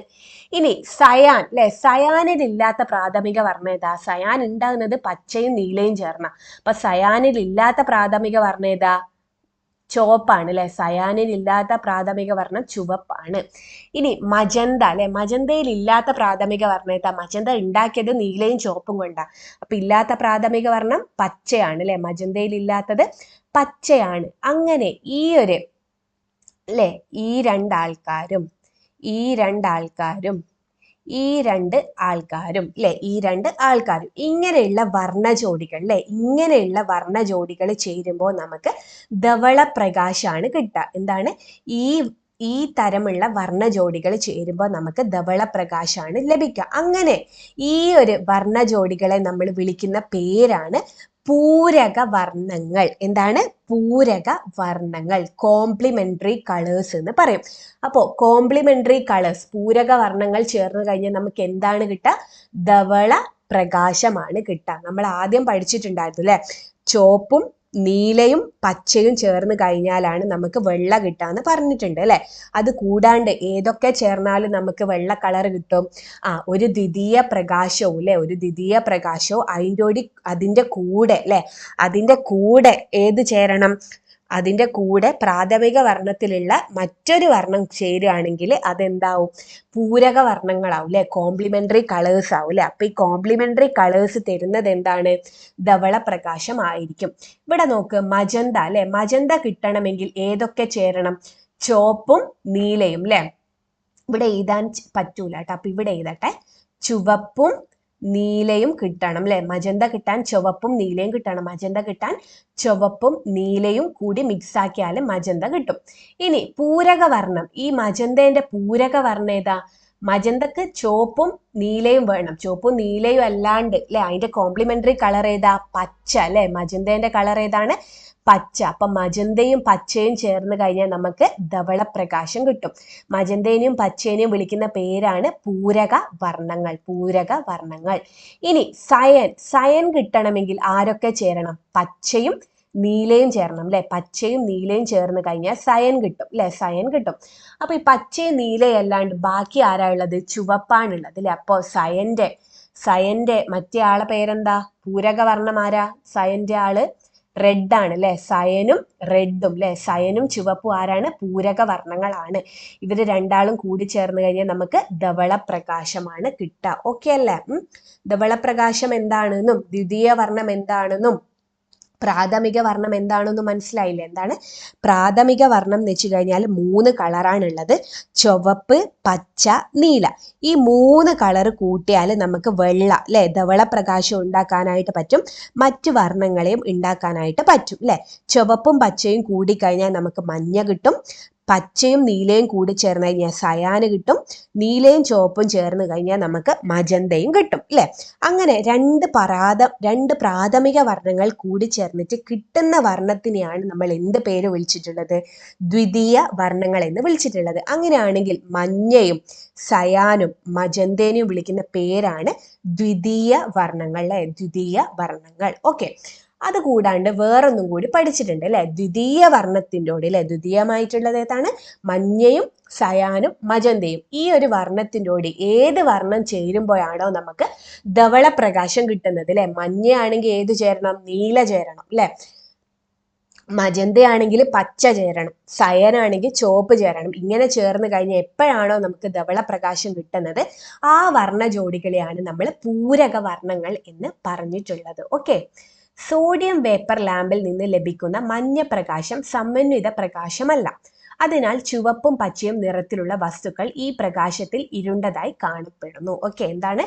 ഇനി സയാൻ അല്ലെ, സയാനിൽ ഇല്ലാത്ത പ്രാഥമിക വർണ്ണം ഏതാ? സയാൻ ഉണ്ടാകുന്നത് പച്ചയും നീലയും ചേർന്ന. അപ്പൊ സയാനിൽ ഇല്ലാത്ത പ്രാഥമിക വർണ്ണം ഏതാ? ചുവപ്പാണ് അല്ലെ. സയാനിൽ ഇല്ലാത്ത പ്രാഥമിക വർണ്ണം ചുവപ്പാണ്. ഇനി മജന്ത അല്ലെ, മജന്തയിൽ ഇല്ലാത്ത പ്രാഥമിക വർണ്ണം ഏതാ? മജന്ത ഉണ്ടാക്കിയത് നീലയും ചുവപ്പും കൊണ്ടാ. അപ്പൊ ഇല്ലാത്ത പ്രാഥമിക വർണ്ണം പച്ചയാണ് അല്ലെ. മജന്തയിൽ ഇല്ലാത്തത് പച്ചയാണ്. അങ്ങനെ ഈ ഒരു അല്ലെ, ഈ രണ്ടാൾക്കാരും ഇങ്ങനെയുള്ള വർണ്ണജോഡികൾ അല്ലെ, ഇങ്ങനെയുള്ള വർണ്ണജോഡികൾ ചേരുമ്പോൾ നമുക്ക് ധവളപ്രകാശമാണ് കിട്ടുക. എന്താണ്? ഈ തരമുള്ള വർണ്ണജോഡികൾ ചേരുമ്പോൾ നമുക്ക് ധവളപ്രകാശമാണ് ലഭിക്കുക. അങ്ങനെ ഈ ഒരു വർണ്ണജോഡികളെ നമ്മൾ വിളിക്കുന്ന പേരാണ് പൂരക വർണ്ണങ്ങൾ. എന്താണ്? പൂരക വർണ്ണങ്ങൾ, കോംപ്ലിമെന്ററി കളേഴ്സ് എന്ന് പറയും. അപ്പോൾ കോംപ്ലിമെന്ററി കളേഴ്സ്, പൂരക വർണ്ണങ്ങൾ ചേർന്ന് കഴിഞ്ഞാൽ നമുക്ക് എന്താണ് കിട്ടുക? ധവള പ്രകാശമാണ് കിട്ടുക. നമ്മൾ ആദ്യം പഠിച്ചിട്ടുണ്ടായിരുന്നു അല്ലെ, ചുവപ്പും നീലയും പച്ചയും ചേർന്ന് കഴിഞ്ഞാലാണ് നമുക്ക് വെള്ള കിട്ടാന്ന് പറഞ്ഞിട്ടുണ്ട് അല്ലെ. അത് കൂടാണ്ട് ഏതൊക്കെ ചേർന്നാലും നമുക്ക് വെള്ള കളർ കിട്ടും? ഒരു ദ്വിതീയ പ്രകാശവും അല്ലെ, ഒരു ദ്വിതീയ പ്രകാശവും അതിൻ്റെ കൂടെ അല്ലെ, അതിൻ്റെ കൂടെ ഏത് ചേരണം? അതിൻ്റെ കൂടെ പ്രാഥമിക വർണ്ണത്തിലുള്ള മറ്റൊരു വർണ്ണം ചേരുകയാണെങ്കിൽ അതെന്താവും? പൂരക വർണ്ണങ്ങളാവും അല്ലെ, കോംപ്ലിമെന്ററി കളേഴ്സ് ആവും അല്ലെ. അപ്പൊ ഈ കോംപ്ലിമെന്ററി കളേഴ്സ് തരുന്നത് എന്താണ്? ധവളപ്രകാശം ആയിരിക്കും. ഇവിടെ നോക്ക്, മജന്ത അല്ലെ, മജന്ത കിട്ടണമെങ്കിൽ ഏതൊക്കെ ചേരണം? ചുവപ്പും നീലയും അല്ലെ. ഇവിടെ എഴുതാൻ പറ്റൂല കേട്ടോ, അപ്പൊ ഇവിടെ എഴുതട്ടെ. ചുവപ്പും നീലയും കിട്ടണം അല്ലെ. മജന്ത കിട്ടാൻ ചുവപ്പും നീലയും കിട്ടണം. മജന്ത കിട്ടാൻ ചുവപ്പും നീലയും കൂടി മിക്സ് ആക്കിയാൽ മജന്ത കിട്ടും. ഇനി പൂരകവർണ്ണം, ഈ മജന്തേന്റെ പൂരകവർണ്ണം ഏതാ? മജന്തക്ക് ചുവപ്പും നീലയും വേണം. ചുവപ്പും നീലയും അല്ലാണ്ട് അല്ലെ, അതിന്റെ കോംപ്ലിമെന്ററി കളർ ഏതാ? പച്ച അല്ലെ. മജന്തേന്റെ കളർ ഏതാണ്? പച്ച. അപ്പൊ മജന്തയും പച്ചയും ചേർന്ന് കഴിഞ്ഞാൽ നമുക്ക് ധവളപ്രകാശം കിട്ടും. മജന്തേനെയും പച്ചേനെയും വിളിക്കുന്ന പേരാണ് പൂരക വർണ്ണങ്ങൾ. പൂരക വർണ്ണങ്ങൾ. ഇനി സയൻ കിട്ടണമെങ്കിൽ ആരൊക്കെ ചേരണം? പച്ചയും നീലയും ചേരണം അല്ലെ, പച്ചയും നീലയും ചേർന്ന് കഴിഞ്ഞാൽ സയൻ കിട്ടും അല്ലെ, സയൻ കിട്ടും. അപ്പൊ ഈ പച്ചയും നീലയും അല്ലാണ്ട് ബാക്കി ആരാ ഉള്ളത്? ചുവപ്പാണുള്ളത് അല്ലെ. അപ്പോൾ സയന്റെ മറ്റേ ആളെ പേരെന്താ? പൂരകവർണ്ണം ആരാ? സയന്റെ ആള് റെഡ് ആണ് അല്ലെ. സയനും റെഡും അല്ലെ, സയനും ചുവപ്പും ആരാണ്? പൂരകവർണ്ണങ്ങളാണ്. ഇവര് രണ്ടാളും കൂടി ചേർന്ന് കഴിഞ്ഞാൽ നമുക്ക് ധവളപ്രകാശമാണ് കിട്ടുക. ഓക്കെ അല്ലേ? ധവളപ്രകാശം എന്താണെന്നും ദ്വിതീയ വർണ്ണം എന്താണെന്നും പ്രാഥമിക വർണ്ണം എന്താണെന്ന് മനസ്സിലായില്ലേ? എന്താണ് പ്രാഥമിക വർണ്ണം എന്ന് വെച്ച് കഴിഞ്ഞാൽ 3 കളറാണുള്ളത്: ചുവപ്പ്, പച്ച, നീല. ഈ 3 കളർ കൂട്ടിയാൽ നമുക്ക് വെള്ള അല്ലെ ധവളപ്രകാശം ഉണ്ടാക്കാനായിട്ട് പറ്റും, മറ്റു വർണ്ണങ്ങളെയും ഉണ്ടാക്കാനായിട്ട് പറ്റും അല്ലെ. ചുവപ്പും പച്ചയും കൂടിക്കഴിഞ്ഞാൽ നമുക്ക് മഞ്ഞ കിട്ടും, പച്ചയും നീലയും കൂടി ചേർന്ന് കഴിഞ്ഞാൽ സയാന് കിട്ടും, നീലയും ചുവപ്പും ചേർന്ന് കഴിഞ്ഞാൽ നമുക്ക് മജന്തയും കിട്ടും അല്ലെ. അങ്ങനെ രണ്ട് പ്രാഥമിക വർണ്ണങ്ങൾ കൂടി ചേർന്നിട്ട് കിട്ടുന്ന വർണ്ണത്തിനെയാണ് നമ്മൾ എന്ത് പേര് വിളിച്ചിട്ടുള്ളത്? ദ്വിതീയ വർണ്ണങ്ങൾ എന്ന് വിളിച്ചിട്ടുള്ളത്. അങ്ങനെയാണെങ്കിൽ മഞ്ഞയും സയാനും മജന്തേനെയും വിളിക്കുന്ന പേരാണ് ദ്വിതീയ വർണ്ണങ്ങൾ അല്ലെ, ദ്വിതീയ വർണ്ണങ്ങൾ. ഓക്കെ, അത് കൂടാണ്ട് വേറൊന്നും കൂടി പഠിച്ചിട്ടുണ്ട് അല്ലെ, ദ്വിതീയ വർണ്ണത്തിൻ്റെ കൂടെ അല്ലെ. ദ്വിതീയമായിട്ടുള്ളത് ഏതാണ്? മഞ്ഞയും സയാനും മജന്തയും. ഈ ഒരു വർണ്ണത്തിൻ്റെ കൂടെ ഏത് വർണ്ണം ചേരുമ്പോഴാണോ നമുക്ക് ധവളപ്രകാശം കിട്ടുന്നത് അല്ലെ. മഞ്ഞയാണെങ്കിൽ ഏത് ചേരണം? നീല ചേരണം അല്ലെ. മജന്തയാണെങ്കിൽ പച്ച ചേരണം, സയനാണെങ്കിൽ ചുവപ്പ് ചേരണം. ഇങ്ങനെ ചേർന്ന് കഴിഞ്ഞാൽ എപ്പോഴാണോ നമുക്ക് ധവളപ്രകാശം കിട്ടുന്നത് ആ വർണ്ണ ജോഡികളെയാണ് നമ്മൾ പൂരക വർണ്ണങ്ങൾ എന്ന് പറഞ്ഞിട്ടുള്ളത്. ഓക്കെ, സോഡിയം വേപ്പർ ലാമ്പിൽ നിന്ന് ലഭിക്കുന്ന മഞ്ഞ പ്രകാശം സമന്വിത പ്രകാശമല്ല. അതിനാൽ ചുവപ്പും പച്ചയും നിറത്തിലുള്ള വസ്തുക്കൾ ഈ പ്രകാശത്തിൽ ഇരുണ്ടതായി കാണപ്പെടുന്നു. ഓക്കെ, എന്താണ്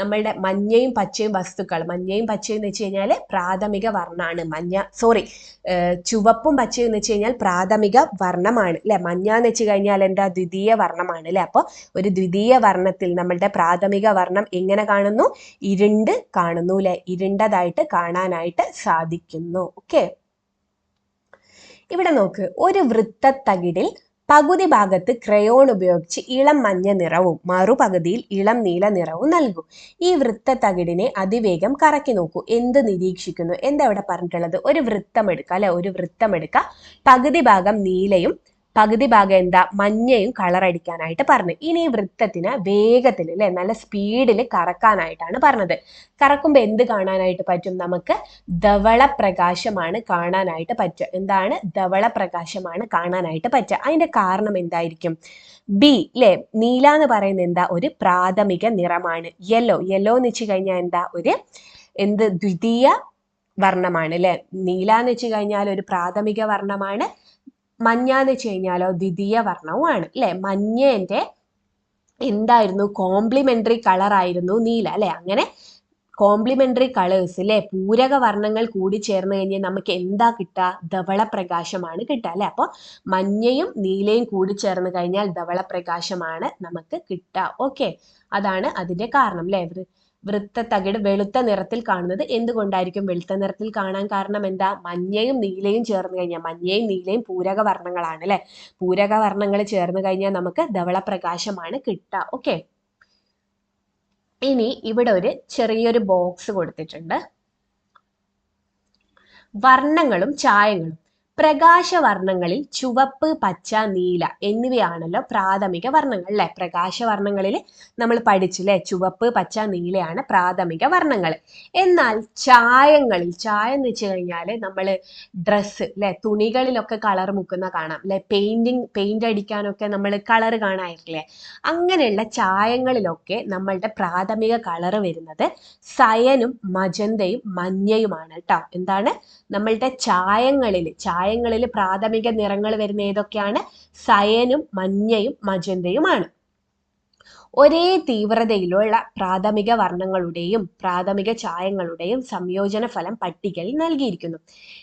നമ്മളുടെ മഞ്ഞയും പച്ചയും വസ്തുക്കൾ? മഞ്ഞയും പച്ചയും എന്ന് വെച്ച് കഴിഞ്ഞാൽ പ്രാഥമിക വർണ്ണമാണ്. ചുവപ്പും പച്ചയും എന്ന് വെച്ച് കഴിഞ്ഞാൽ പ്രാഥമിക വർണ്ണമാണ് അല്ലെ. മഞ്ഞ എന്ന് വെച്ച് കഴിഞ്ഞാൽ എന്താ? ദ്വിതീയ വർണ്ണമാണ് അല്ലെ. അപ്പോൾ ഒരു ദ്വിതീയ വർണ്ണത്തിൽ നമ്മളുടെ പ്രാഥമിക വർണ്ണം എങ്ങനെ കാണുന്നു? ഇരുണ്ട് കാണുന്നു അല്ലെ, ഇരുണ്ടതായിട്ട് കാണാനായിട്ട് സാധിക്കുന്നു. ഓക്കെ, ഇവിടെ നോക്ക്, ഒരു വൃത്തത്തകിടിൽ പകുതി ഭാഗത്ത് ക്രയോൺ ഉപയോഗിച്ച് ഇളം മഞ്ഞ നിറവും മറുപകുതിയിൽ ഇളം നീല നിറവും നൽകൂ. ഈ വൃത്തത്തകിടിനെ അതിവേഗം കറക്കി നോക്കൂ. എന്ത് നിരീക്ഷിക്കുന്നു? എന്താ ഇവിടെ പറഞ്ഞിട്ടുള്ളത്? ഒരു വൃത്തം എടുക്കുക അല്ലെ, ഒരു വൃത്തം എടുക്കുക, പകുതി ഭാഗം നീലയും പകുതി ഭാഗം എന്താ? മഞ്ഞയും കളർ അടിക്കാനായിട്ട് പറഞ്ഞു. ഇനി ഈ വൃത്തത്തിന് വേഗത്തിൽ അല്ലെ, നല്ല സ്പീഡിൽ കറക്കാനായിട്ടാണ് പറഞ്ഞത്. കറക്കുമ്പോൾ എന്ത് കാണാനായിട്ട് പറ്റും? നമുക്ക് ധവളപ്രകാശമാണ് കാണാനായിട്ട് പറ്റുക. എന്താണ്? ധവളപ്രകാശമാണ് കാണാനായിട്ട് പറ്റുക. അതിന്റെ കാരണം എന്തായിരിക്കും? ബി അല്ലെ, നീല എന്ന് പറയുന്നത് എന്താ? ഒരു പ്രാഥമിക നിറമാണ്. യെല്ലോ എന്ന് വെച്ച് കഴിഞ്ഞാൽ എന്താ? ഒരു ദ്വിതീയ വർണ്ണമാണ് അല്ലെ. നീല എന്ന് വെച്ച് കഴിഞ്ഞാൽ ഒരു പ്രാഥമിക വർണ്ണമാണ്, മഞ്ഞ എന്ന് വെച്ച് കഴിഞ്ഞാലോ ദ്വിതീയ വർണ്ണവുമാണ് അല്ലെ. മഞ്ഞേന്റെ എന്തായിരുന്നു? കോംപ്ലിമെന്ററി കളർ ആയിരുന്നു നീല അല്ലെ. അങ്ങനെ കോംപ്ലിമെന്ററി കളേഴ്സ് അല്ലെ, പൂരക വർണ്ണങ്ങൾ കൂടി ചേർന്ന് കഴിഞ്ഞാൽ നമുക്ക് എന്താ കിട്ടുക? ധവളപ്രകാശമാണ് കിട്ടുക അല്ലെ. അപ്പോൾ മഞ്ഞയും നീലയും കൂടി ചേർന്ന് കഴിഞ്ഞാൽ ധവളപ്രകാശമാണ് നമുക്ക് കിട്ടുക. ഓക്കെ, അതാണ് അതിന്റെ കാരണം അല്ലെ. വൃത്തത്തകിട് വെളുത്ത നിറത്തിൽ കാണുന്നത് എന്തുകൊണ്ടായിരിക്കും വെളുത്ത നിറത്തിൽ കാണാൻ കാരണം എന്താ? മഞ്ഞയും നീലയും ചേർന്ന് കഴിഞ്ഞാൽ, മഞ്ഞയും നീലയും പൂരക വർണ്ണങ്ങളാണ് അല്ലെ. പൂരക വർണ്ണങ്ങൾ ചേർന്ന് കഴിഞ്ഞാൽ നമുക്ക് ധവളപ്രകാശമാണ് കിട്ടുക. ഓക്കെ, ഇനി ഇവിടെ ഒരു ചെറിയൊരു ബോക്സ് കൊടുത്തിട്ടുണ്ട്. വർണ്ണങ്ങളും ചായങ്ങളും. പ്രകാശവർണ്ണങ്ങളിൽ ചുവപ്പ്, പച്ച, നീല എന്നിവയാണല്ലോ പ്രാഥമിക വർണ്ണങ്ങൾ അല്ലെ. പ്രകാശവർണ്ണങ്ങളിൽ നമ്മൾ പഠിച്ചില്ലേ, ചുവപ്പ്, പച്ച, നീലയാണ് പ്രാഥമിക വർണ്ണങ്ങൾ. എന്നാൽ ചായങ്ങളിൽ, ചായം എന്ന് വെച്ച് കഴിഞ്ഞാൽ നമ്മൾ ഡ്രസ്സ് അല്ലെ, തുണികളിലൊക്കെ കളർ മുക്കുന്ന കാണാം അല്ലെ, പെയിന്റ് അടിക്കാനൊക്കെ നമ്മൾ കളർ കാണാറില്ലേ. അങ്ങനെയുള്ള ചായങ്ങളിലൊക്കെ നമ്മളുടെ പ്രാഥമിക കളർ വരുന്നത് സയനും മജന്തയും മഞ്ഞയുമാണ് കേട്ടോ. എന്താണ്? നമ്മളുടെ ചായങ്ങളിൽ പ്രാഥമിക നിറങ്ങൾ വരുന്ന ഏതൊക്കെയാണ്? സയനും മഞ്ഞയും മജന്തയുമാണ്. ഒരേ തീവ്രതയിലുള്ള പ്രാഥമിക വർണ്ണങ്ങളുടെയും പ്രാഥമിക ചായങ്ങളുടെയും സംയോജന ഫലം പട്ടികയിൽ നൽകിയിരിക്കുന്നു.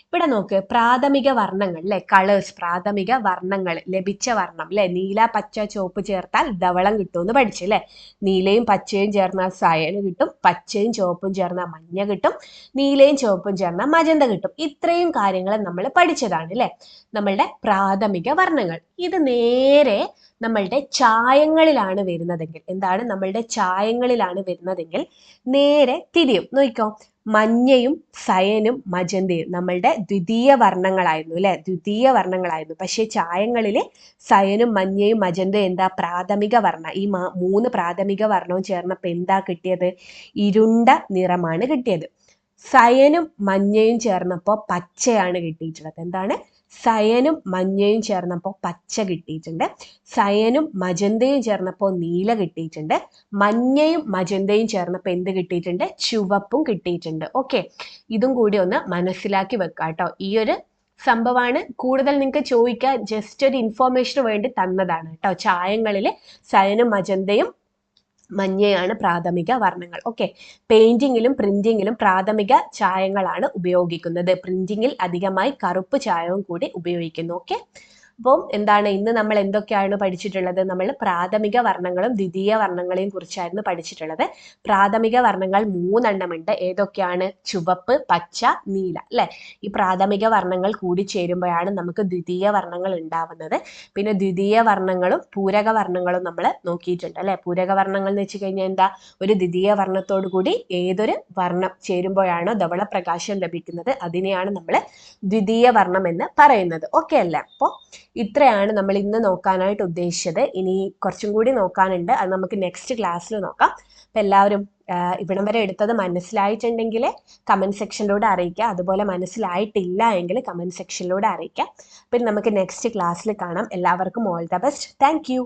ഇവിടെ നോക്ക്, പ്രാഥമിക വർണ്ണങ്ങൾ അല്ലെ, കളേഴ്സ്, പ്രാഥമിക വർണ്ണങ്ങൾ, ലഭിച്ച വർണ്ണം അല്ലെ, നീല, പച്ച, ചുവപ്പ് ചേർത്താൽ ധവളം കിട്ടുമെന്ന് പഠിച്ചു അല്ലെ. നീലയും പച്ചയും ചേർന്നാൽ സയന് കിട്ടും, പച്ചയും ചുവപ്പും ചേർന്നാൽ മഞ്ഞ കിട്ടും, നീലയും ചുവപ്പും ചേർന്നാൽ മജന്ത കിട്ടും. ഇത്രയും കാര്യങ്ങൾ നമ്മൾ പഠിച്ചതാണ് അല്ലെ, നമ്മളുടെ പ്രാഥമിക വർണ്ണങ്ങൾ. ഇത് നേരെ നമ്മളുടെ ചായങ്ങളിലാണ് വരുന്നതെങ്കിൽ, എന്താണ്? നമ്മളുടെ ചായങ്ങളിലാണ് വരുന്നതെങ്കിൽ നേരെ തിരിയും. നോക്കിക്കോ, മഞ്ഞയും സയനും മജന്തയും നമ്മളുടെ ദ്വിതീയ വർണ്ണങ്ങളായിരുന്നു അല്ലെ, ദ്വിതീയ വർണ്ണങ്ങളായിരുന്നു. പക്ഷേ ചായങ്ങളിൽ സയനും മഞ്ഞയും മജന്തയും എന്താ പ്രാഥമിക വർണ്ണ. ഈ 3 പ്രാഥമിക വർണ്ണവും ചേർന്നപ്പോൾ എന്താ കിട്ടിയത്? ഇരുണ്ട നിറമാണ് കിട്ടിയത്. സയനും മഞ്ഞയും ചേർന്നപ്പോൾ പച്ചയാണ് കിട്ടിയിട്ടുള്ളത്. എന്താണ്? സയനും മഞ്ഞയും ചേർന്നപ്പോൾ പച്ച കിട്ടിയിട്ടുണ്ട്. സയനും മജന്തയും ചേർന്നപ്പോൾ നീല കിട്ടിയിട്ടുണ്ട്. മഞ്ഞയും മജന്തയും ചേർന്നപ്പോൾ എന്ത് കിട്ടിയിട്ടുണ്ട്? ചുവപ്പും കിട്ടിയിട്ടുണ്ട്. ഓക്കെ, ഇതും കൂടി ഒന്ന് മനസ്സിലാക്കി വെക്കാം കേട്ടോ. ഈ ഒരു സംഭവമാണ് കൂടുതൽ നിങ്ങൾക്ക് ചോദിക്കാൻ ജസ്റ്റ് ഒരു ഇൻഫോർമേഷന് വേണ്ടി തന്നതാണ് കേട്ടോ. ചായങ്ങളിൽ സയനും മജന്തയും മഞ്ഞയാണ് പ്രാഥമിക വർണ്ണങ്ങൾ. ഓക്കെ, പെയിന്റിങ്ങിലും പ്രിന്റിങ്ങിലും പ്രാഥമിക ചായങ്ങളാണ് ഉപയോഗിക്കുന്നത്. പ്രിന്റിങ്ങിൽ അധികമായി കറുപ്പ് ചായവും കൂടി ഉപയോഗിക്കുന്നു. ഓക്കെ, അപ്പം എന്താണ് ഇന്ന് നമ്മൾ എന്തൊക്കെയാണ് പഠിച്ചിട്ടുള്ളത്? നമ്മൾ പ്രാഥമിക വർണ്ണങ്ങളും ദ്വിതീയ വർണ്ണങ്ങളെയും കുറിച്ചായിരുന്നു പഠിച്ചിട്ടുള്ളത്. പ്രാഥമിക വർണ്ണങ്ങൾ 3 ഉണ്ട്. ഏതൊക്കെയാണ്? ചുവപ്പ്, പച്ച, നീല അല്ലെ. ഈ പ്രാഥമിക വർണ്ണങ്ങൾ കൂടി ചേരുമ്പോഴാണ് നമുക്ക് ദ്വിതീയ വർണ്ണങ്ങൾ ഉണ്ടാവുന്നത്. പിന്നെ ദ്വിതീയ വർണ്ണങ്ങളും പൂരക വർണ്ണങ്ങളും നമ്മൾ നോക്കിയിട്ടുണ്ട് അല്ലെ. പൂരക വർണ്ണങ്ങൾ എന്ന് വെച്ച് കഴിഞ്ഞാൽ എന്താ? ഒരു ദ്വിതീയ വർണ്ണത്തോടു കൂടി ഏതൊരു വർണ്ണം ചേരുമ്പോഴാണോ ധവള പ്രകാശം ലഭിക്കുന്നത് അതിനെയാണ് നമ്മൾ ദ്വിതീയ വർണ്ണം എന്ന് പറയുന്നത്. ഓക്കെ അല്ലേ? അപ്പോൾ ഇത്രയാണ് നമ്മൾ ഇന്ന് നോക്കാനായിട്ട് ഉദ്ദേശിച്ചത്. ഇനി കുറച്ചും കൂടി നോക്കാനുണ്ട്, അത് നമുക്ക് നെക്സ്റ്റ് ക്ലാസ്സിൽ നോക്കാം. അപ്പം എല്ലാവരും ഇവിടം വരെ എടുത്തത് മനസ്സിലായിട്ടുണ്ടെങ്കിൽ കമൻറ്റ് സെക്ഷനിലൂടെ അറിയിക്കുക. അതുപോലെ മനസ്സിലായിട്ടില്ല എങ്കിൽ കമൻറ്റ് സെക്ഷനിലൂടെ അറിയിക്കുക. പിന്നെ നമുക്ക് നെക്സ്റ്റ് ക്ലാസ്സിൽ കാണാം. എല്ലാവർക്കും all the best. Thank you.